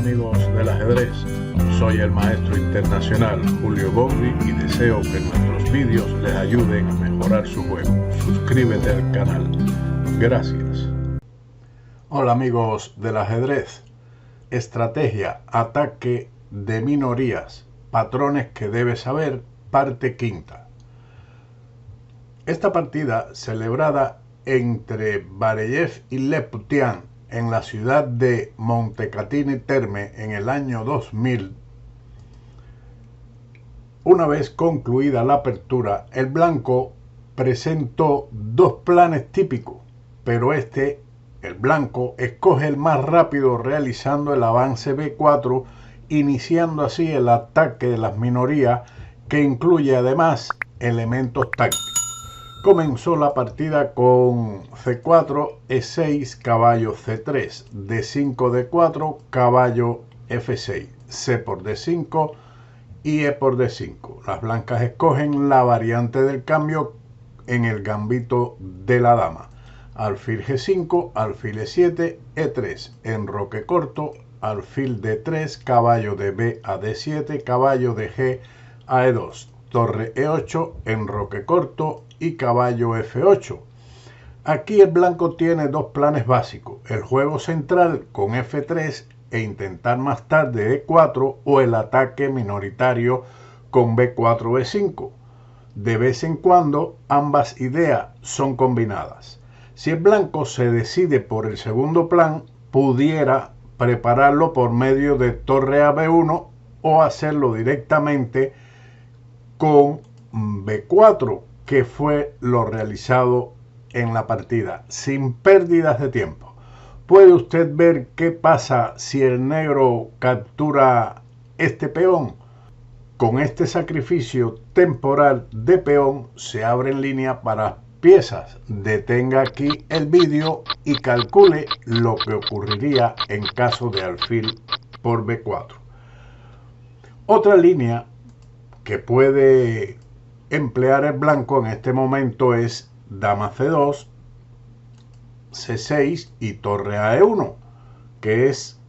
amigos del ajedrez, soy el maestro internacional Julio Borri y deseo que nuestros vídeos les ayuden a mejorar su juego. Suscríbete al canal. Gracias. Hola amigos del ajedrez. Estrategia, ataque de minorías, patrones que debes saber, parte quinta. Esta partida, celebrada entre Bareyev y Leputian en la ciudad de Montecatini Terme en el año 2000, una vez concluida la apertura, el blanco presentó dos planes típicos, pero el blanco, escoge el más rápido realizando el avance B4, iniciando así el ataque de las minorías, que incluye además elementos tácticos. Comenzó la partida con C4, E6, caballo C3, D5, D4, caballo F6, C por D5 y E por D5. Las blancas escogen la variante del cambio en el gambito de la dama. Alfil G5, alfil E7, E3, enroque corto, alfil D3, caballo de B a D7, caballo de G a E2, torre E8, enroque corto y caballo F8. Aquí el blanco tiene dos planes básicos, el juego central con F3 e intentar más tarde E4 o el ataque minoritario con B4, B5. De vez en cuando ambas ideas son combinadas. Si el blanco se decide por el segundo plan, pudiera prepararlo por medio de torre a B1 o hacerlo directamente con B4, que fue lo realizado en la partida, sin pérdidas de tiempo. Puede usted ver qué pasa si el negro captura este peón. Con este sacrificio temporal de peón se abre en línea para piezas. Detenga aquí el vídeo y calcule lo que ocurriría en caso de alfil por B4. Otra línea que puede emplear el blanco en este momento es dama C2, C6 y torre a E1, que es,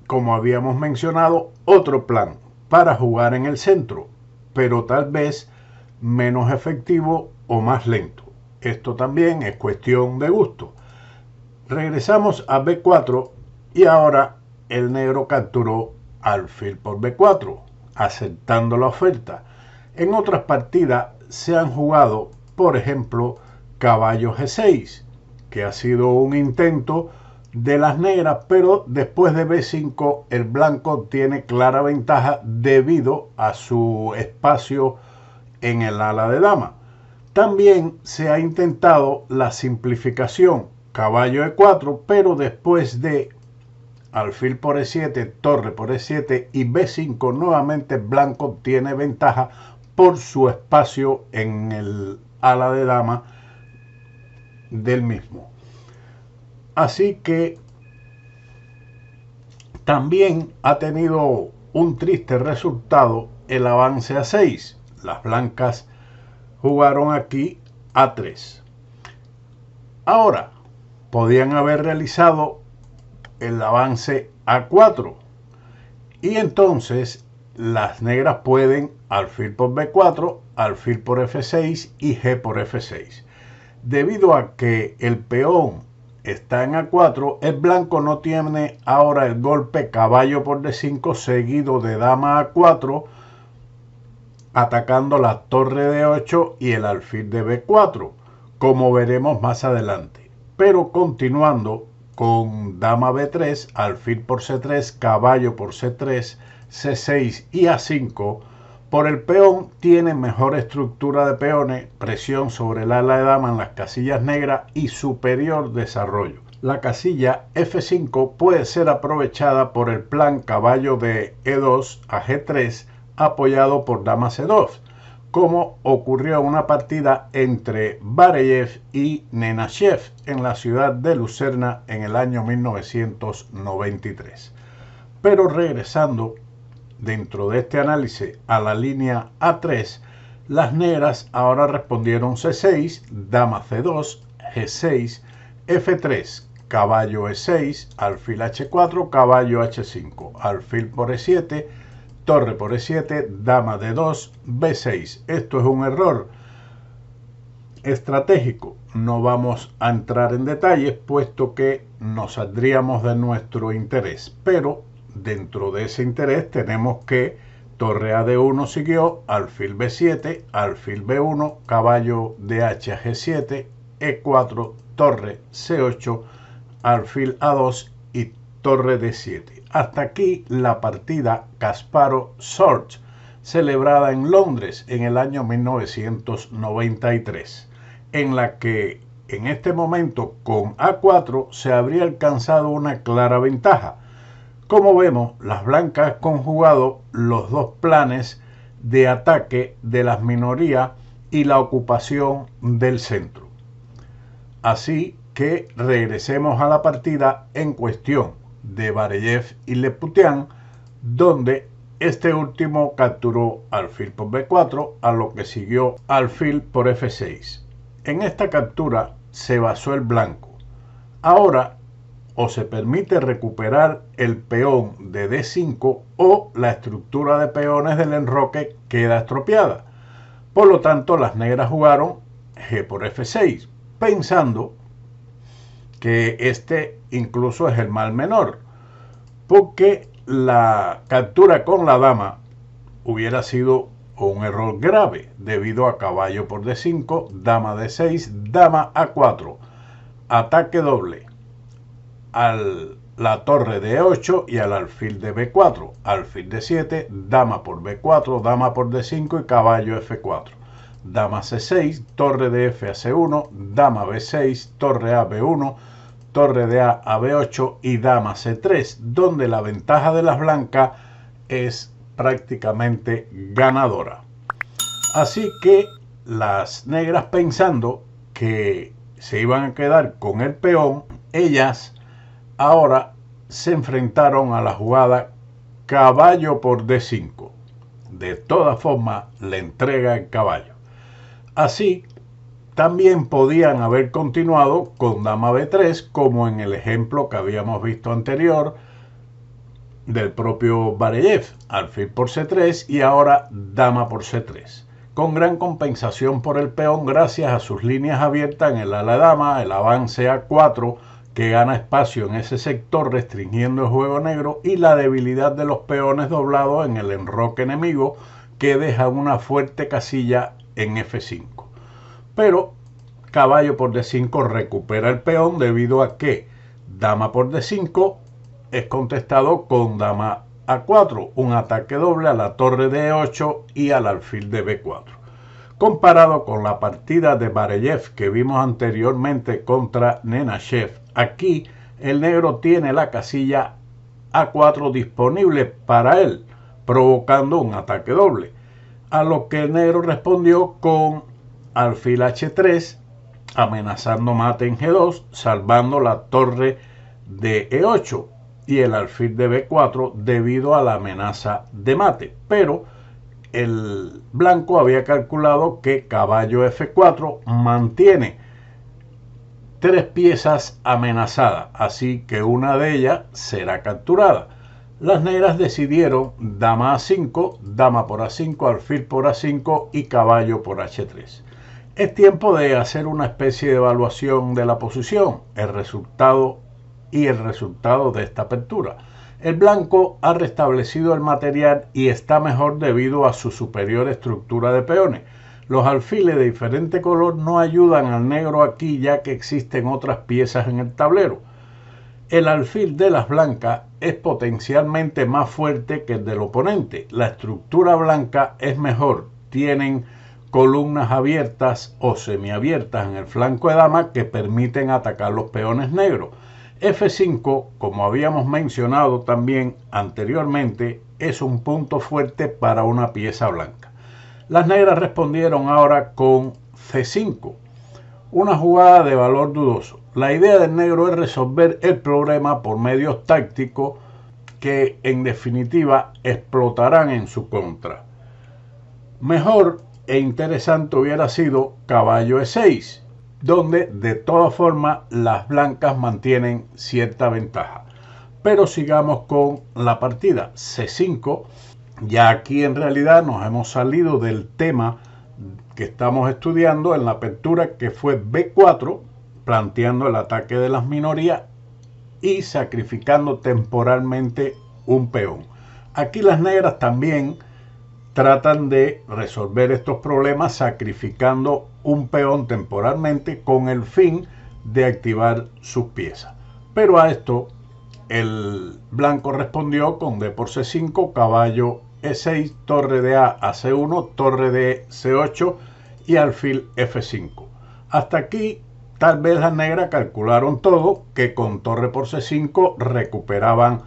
como habíamos mencionado, otro plan para jugar en el centro, pero tal vez menos efectivo o más lento. Esto también es cuestión de gusto. Regresamos a B4 y ahora el negro capturó alfil por B4, aceptando la oferta. En otras partidas se han jugado, por ejemplo, caballo G6, que ha sido un intento de las negras, pero después de B5 el blanco tiene clara ventaja debido a su espacio en el ala de dama. También se ha intentado la simplificación caballo E4, pero después de alfil por E7, torre por E7 y B5 nuevamente el blanco tiene ventaja por su espacio en el ala de dama del mismo. Así que también ha tenido un triste resultado el avance a 6. Las blancas jugaron aquí A3. Ahora, podían haber realizado el avance A4 y entonces las negras pueden alfil por B4, alfil por F6 y G por F6. Debido a que el peón está en A4, el blanco no tiene ahora el golpe caballo por D5 seguido de dama A4, atacando la torre de 8 y el alfil de B4, como veremos más adelante. Pero continuando con dama B3, alfil por C3, caballo por C3, C6 y A5, por el peón tiene mejor estructura de peones, presión sobre el ala de dama en las casillas negras y superior desarrollo. La casilla F5 puede ser aprovechada por el plan caballo de E2 a G3 apoyado por dama C2, como ocurrió en una partida entre Bareyev y Nenachev en la ciudad de Lucerna en el año 1993. Pero regresando dentro de este análisis a la línea A3, las negras ahora respondieron C6, dama C2, G6, F3, caballo E6, alfil H4, caballo H5, alfil por E7, torre por E7, dama D2, B6. Esto es un error estratégico. No vamos a entrar en detalles puesto que nos saldríamos de nuestro interés, pero dentro de ese interés tenemos que torre a D1 siguió, alfil B7, alfil B1, caballo DH a G7, E4, torre C8, alfil A2 y torre D7. Hasta aquí la partida Kasparov-Sorge, celebrada en Londres en el año 1993, en la que en este momento con A4 se habría alcanzado una clara ventaja. Como vemos, las blancas han conjugado los dos planes de ataque de las minorías y la ocupación del centro. Así que regresemos a la partida en cuestión de Bareyev y Leputian, donde este último capturó alfil por B4, a lo que siguió alfil por F6. En esta captura se basó el blanco. Ahora o se permite recuperar el peón de D5 o la estructura de peones del enroque queda estropeada. Por lo tanto, las negras jugaron G por F6, pensando que este incluso es el mal menor, porque la captura con la dama hubiera sido un error grave debido a caballo por D5, dama D6, dama A4, ataque doble a la torre de E8 y al alfil de B4, alfil D7, dama por B4, dama por D5 y caballo F4, dama C6, torre de F a C1, dama B6, torre a B1, torre de A a B8 y dama C3, donde la ventaja de las blancas es prácticamente ganadora. Así que las negras, pensando que se iban a quedar con el peón, ellas ahora se enfrentaron a la jugada caballo por D5. De todas formas, le entrega el caballo. Así, también podían haber continuado con dama B3, como en el ejemplo que habíamos visto anterior del propio Bareyev, alfil por C3 y ahora dama por C3, con gran compensación por el peón gracias a sus líneas abiertas en el ala dama, el avance A4, que gana espacio en ese sector restringiendo el juego negro, y la debilidad de los peones doblados en el enroque enemigo, que deja una fuerte casilla en F5. Pero caballo por D5 recupera el peón debido a que dama por D5 es contestado con dama A4, un ataque doble a la torre de E8 y al alfil de B4. Comparado con la partida de Bareyev que vimos anteriormente contra Nenachev, aquí el negro tiene la casilla A4 disponible para él, provocando un ataque doble, a lo que el negro respondió con alfil H3, amenazando mate en G2, salvando la torre de E8 y el alfil de B4 debido a la amenaza de mate. Pero el blanco había calculado que caballo F4 mantiene tres piezas amenazadas, así que una de ellas será capturada. Las negras decidieron dama A5, dama por A5, alfil por A5 y caballo por H3. Es tiempo de hacer una especie de evaluación de la posición, el resultado de esta apertura. El blanco ha restablecido el material y está mejor debido a su superior estructura de peones. Los alfiles de diferente color no ayudan al negro aquí, ya que existen otras piezas en el tablero. El alfil de las blancas es potencialmente más fuerte que el del oponente. La estructura blanca es mejor. Tienen columnas abiertas o semiabiertas en el flanco de dama que permiten atacar los peones negros. F5, como habíamos mencionado también anteriormente, es un punto fuerte para una pieza blanca. Las negras respondieron ahora con C5, una jugada de valor dudoso. La idea del negro es resolver el problema por medios tácticos que en definitiva explotarán en su contra. Mejor e interesante hubiera sido caballo E6, donde de todas formas las blancas mantienen cierta ventaja. Pero sigamos con la partida C5. Ya aquí en realidad nos hemos salido del tema que estamos estudiando en la apertura, que fue B4, planteando el ataque de las minorías y sacrificando temporalmente un peón. Aquí las negras también tratan de resolver estos problemas sacrificando un peón temporalmente con el fin de activar sus piezas. Pero a esto el blanco respondió con D por C5, caballo E6, torre de A a C1, torre de C8 y alfil F5. Hasta aquí tal vez las negras calcularon todo, que con torre por C5 recuperaban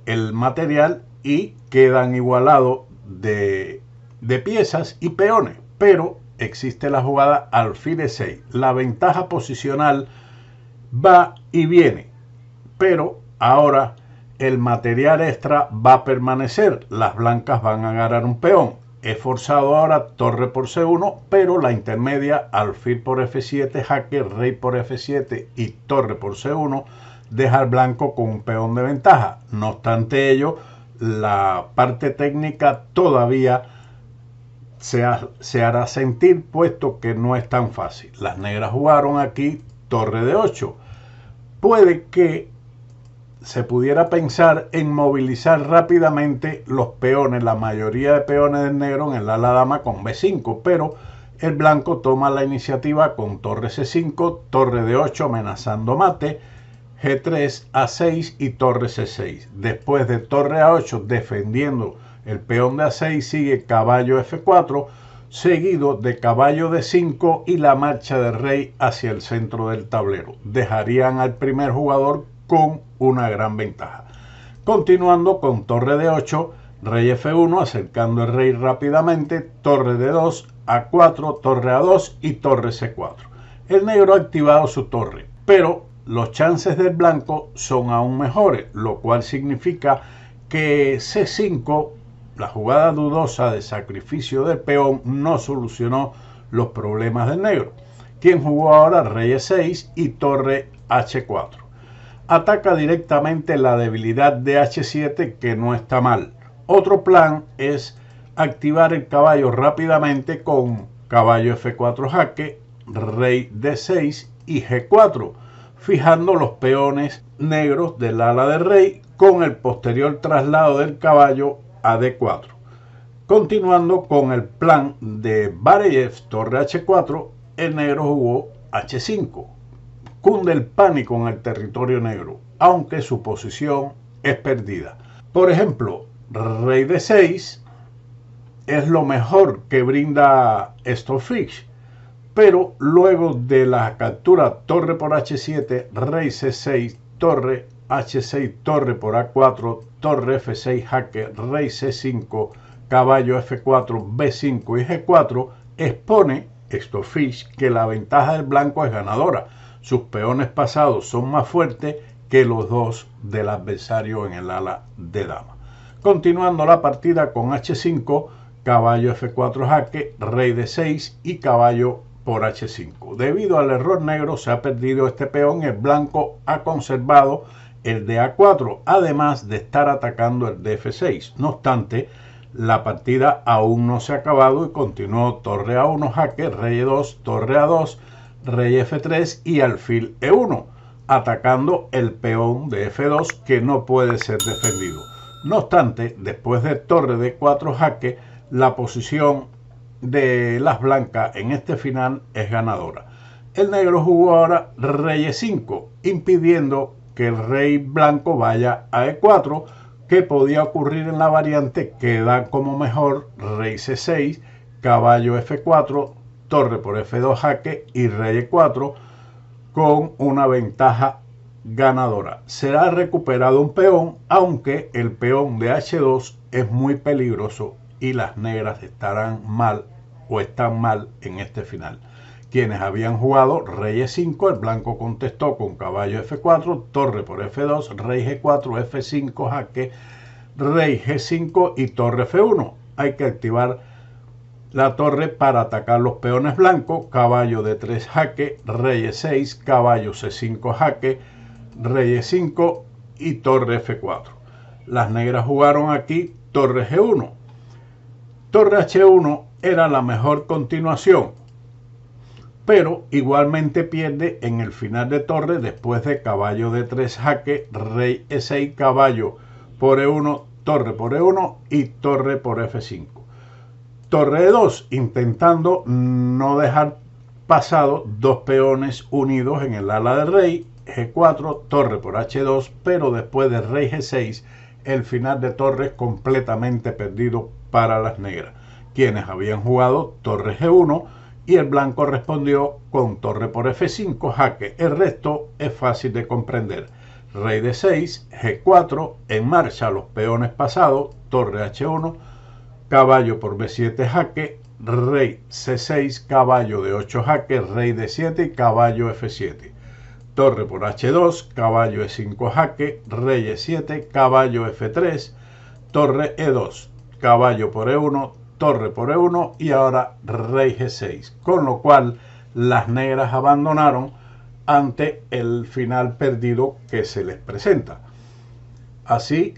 el material y quedan igualados de piezas y peones. Pero existe la jugada alfil E6. La ventaja posicional va y viene, pero ahora el material extra va a permanecer. Las blancas van a ganar un peón. He forzado ahora torre por C1, pero la intermedia, alfil por F7, jaque, rey por F7 y torre por C1, deja al blanco con un peón de ventaja. No obstante ello, la parte técnica todavía se hará sentir, puesto que no es tan fácil. Las negras jugaron aquí torre de 8. Puede que se pudiera pensar en movilizar rápidamente los peones, la mayoría de peones del negro en el ala dama con B5, pero el blanco toma la iniciativa con torre C5, torre de 8 amenazando mate, G3, A6 y torre C6. Después de torre A8 defendiendo el peón de A6 sigue caballo F4, seguido de caballo D5 y la marcha de rey hacia el centro del tablero. Dejarían al primer jugador con una gran ventaja. Continuando con torre de 8, rey F1, acercando el rey rápidamente, torre de 2, A4, torre A2 y torre C4. El negro ha activado su torre, pero los chances del blanco son aún mejores, lo cual significa que C5, la jugada dudosa de sacrificio del peón, no solucionó los problemas del negro, quien jugó ahora rey E6 y torre H4. Ataca directamente la debilidad de H7, que no está mal. Otro plan es activar el caballo rápidamente con caballo F4 jaque, rey D6 y G4, fijando los peones negros del ala de rey con el posterior traslado del caballo a D4. Continuando con el plan de Bareyev, torre H4, el negro jugó H5. Cunde el pánico en el territorio negro, aunque su posición es perdida. Por ejemplo, rey D6 es lo mejor que brinda Stockfish, pero luego de la captura torre por H7, rey C6, torre H6, torre por A4, torre F6 jaque, rey C5, caballo F4, B5 y G4, expone Stockfish que la ventaja del blanco es ganadora. Sus peones pasados son más fuertes que los dos del adversario en el ala de dama. Continuando la partida con H5, caballo F4 jaque, rey D6 y caballo por H5. Debido al error negro se ha perdido este peón y el blanco ha conservado el de A4, además de estar atacando el de F6. No obstante, la partida aún no se ha acabado y continuó torre A1 jaque, rey E2, torre A2, rey F3 y alfil E1, atacando el peón de F2 que no puede ser defendido. No obstante, después de torre D4 jaque, la posición de las blancas en este final es ganadora. El negro jugó ahora rey E5, impidiendo que el rey blanco vaya a E4, que podía ocurrir en la variante que da como mejor rey C6, caballo F4, torre por F2 jaque y rey E4 con una ventaja ganadora. Será recuperado un peón, aunque el peón de H2 es muy peligroso y las negras estarán mal o están mal en este final. Quienes habían jugado rey E5, el blanco contestó con caballo F4, torre por F2, rey G4, F5 jaque, rey G5 y torre F1. Hay que activar la torre para atacar los peones blancos, caballo de 3 jaque, rey E6, caballo C5 jaque, rey E5 y torre F4. Las negras jugaron aquí torre G1. Torre H1 era la mejor continuación, pero igualmente pierde en el final de torre después de caballo de 3 jaque, rey E6, caballo por E1, torre por E1 y torre por F5. Torre E2, intentando no dejar pasado dos peones unidos en el ala del rey. G4, torre por H2, pero después de rey G6, el final de torre es completamente perdido para las negras, quienes habían jugado torre G1 y el blanco respondió con torre por F5 jaque. El resto es fácil de comprender. Rey D6, G4, en marcha los peones pasados, torre H1, caballo por B7 jaque, rey C6, caballo de 8 jaque, rey D7 y caballo F7. Torre por H2, caballo E5 jaque, rey E7, caballo F3, torre E2, caballo por E1, torre por E1 y ahora rey G6. Con lo cual las negras abandonaron ante el final perdido que se les presenta. Así,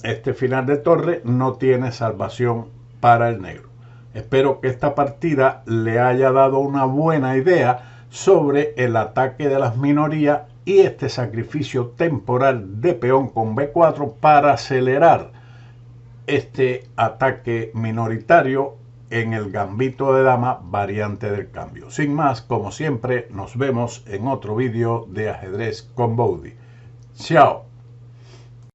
este final de torre no tiene salvación para el negro. Espero que esta partida le haya dado una buena idea sobre el ataque de las minorías y este sacrificio temporal de peón con B4 para acelerar este ataque minoritario en el gambito de dama variante del cambio. Sin más, como siempre, nos vemos en otro vídeo de ajedrez con Bowdy. Chao.